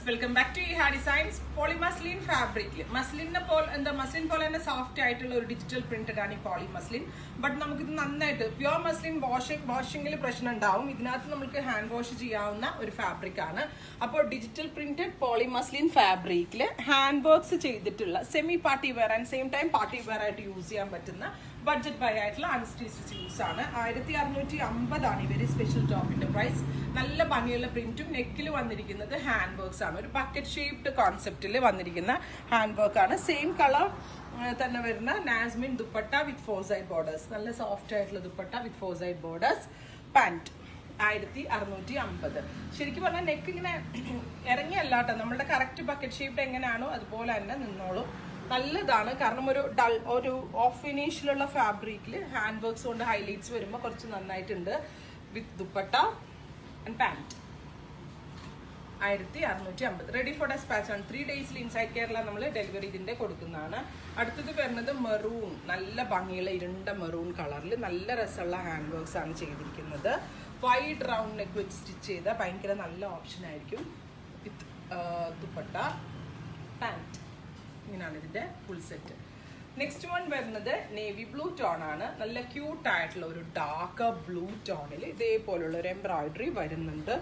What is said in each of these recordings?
Welcome back to Iha designs. Poly muslin ഫാബ്രിക്കിൽ muslin പോലെ തന്നെ സോഫ്റ്റ് ആയിട്ടുള്ള ഒരു ഡിജിറ്റൽ പ്രിന്റഡ് ആണ് ഈ പോളി മസ്ലിൻ. ബട്ട് നമുക്കിത് നന്നായിട്ട് പ്യുവർ മസ്ലിൻ വാഷിംഗിൽ പ്രശ്നം ഉണ്ടാവും. ഇതിനകത്ത് നമുക്ക് ഹാൻഡ് വാഷ് ചെയ്യാവുന്ന ഒരു ഫാബ്രിക് ആണ്. അപ്പോൾ ഡിജിറ്റൽ പ്രിന്റഡ് പോളി മസ്ലിൻ ഫാബ്രിക്കിൽ ഹാൻഡ് വർക്ക്സ് ചെയ്തിട്ടുള്ള semi party wear and same time party wear ആയിട്ട് യൂസ് ചെയ്യാൻ പറ്റുന്ന ബഡ്ജറ്റ് ബൈ ആയിട്ടുള്ള അൺസ്റ്റിച്ച്ഡ് സ്യൂട്ട്സ് ആണ്. 1650 ആണ് ഈ വെരി സ്പെഷ്യൽ ടോപ്പിന്റെ പ്രൈസ്. നല്ല ഭംഗിയുള്ള പ്രിന്റും നെക്കിൽ വന്നിരിക്കുന്നത് ഹാൻഡ് വർക്ക്സ് ആണ്. ഒരു ബക്കറ്റ് ഷേപ്ഡ് കോൺസെപ്റ്റിൽ വന്നിരിക്കുന്ന ഹാൻഡ് വർക്ക് ആണ്. സെയിം കളർ തന്നെ വരുന്ന നാസ്മിൻ ദുപ്പട്ട വിത്ത് 4 സൈഡ് ബോർഡേഴ്സ്. നല്ല സോഫ്റ്റ് ആയിട്ടുള്ള ദുപ്പട്ട വിത്ത് 4 സൈഡ് ബോർഡേഴ്സ്. പാന്റ് 1650. ശരിക്കും പറഞ്ഞാൽ നെക്ക് ഇങ്ങനെ ഇറങ്ങിയല്ല കേട്ടോ, നമ്മുടെ കറക്റ്റ് ബക്കറ്റ് ഷേപ്ഡ് എങ്ങനെയാണോ അതുപോലെ തന്നെ നിന്നോളും. നല്ലതാണ്, കാരണം ഒരു ഓഫ് ഫിനിഷിലുള്ള ഫാബ്രിക്കിൽ ഹാൻഡ് വർക്ക്സ് കൊണ്ട് ഹൈലൈറ്റ്സ് വരുമ്പോൾ കുറച്ച് നന്നായിട്ടുണ്ട്. With dupatta and pant 1650. Ready for despatch ആണ്. 3 ഡേയ്സിൽ ഇൻസൈഡ് കേരള നമ്മൾ ഡെലിവറി ഇതിന്റെ കൊടുക്കുന്നതാണ്. അടുത്തത് വരുന്നത് മെറൂൺ, നല്ല ഭംഗിയുള്ള ഇരുണ്ട മെറൂൺ കളറിൽ നല്ല രസമുള്ള ഹാൻഡ് വർക്ക്സ് ആണ് ചെയ്തിരിക്കുന്നത്. വൈഡ് റൗണ്ട് നെക്ക് വെച്ച് സ്റ്റിച്ച് ചെയ്ത ഭയങ്കര നല്ല ഓപ്ഷൻ ആയിരിക്കും. വിത്ത് ദുപ്പട്ട പാന്റ്. ഇങ്ങനെയാണ് ഇതിന്റെ ഫുൾ സെറ്റ്. നെക്സ്റ്റ് വൺ വരുന്നത് നേവി ബ്ലൂ ടോൺ ആണ്. നല്ല ക്യൂട്ട് ആയിട്ടുള്ള ഒരു ഡാർക്ക് ബ്ലൂ ടോണിൽ ഇതേപോലുള്ള ഒരു എംബ്രോയിഡറി വരുന്നുണ്ട്.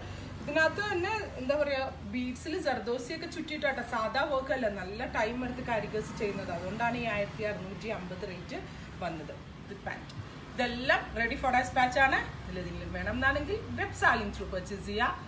ഇതിനകത്ത് തന്നെ എന്താ പറയാ, ബീഡ്സിൽ ജർദോസിയൊക്കെ ചുറ്റിയിട്ടാട്ടെ, സാധാ വർക്ക് അല്ല, നല്ല ടൈം എടുത്ത് കാരിക്കേഴ്സ് ചെയ്യുന്നത്. അതുകൊണ്ടാണ് ഈ 1650 റേറ്റ് വന്നത്. വിത്ത് പാന്റ്. ഇതെല്ലാം റെഡി ഫോർ ഡെസ്പാച്ച് ആണ്. ഇതിലെന്തെങ്കിലും വേണം എന്നാണെങ്കിൽ വെബ് സാലിംഗ് ത്രൂ പർച്ചേസ് ചെയ്യുക.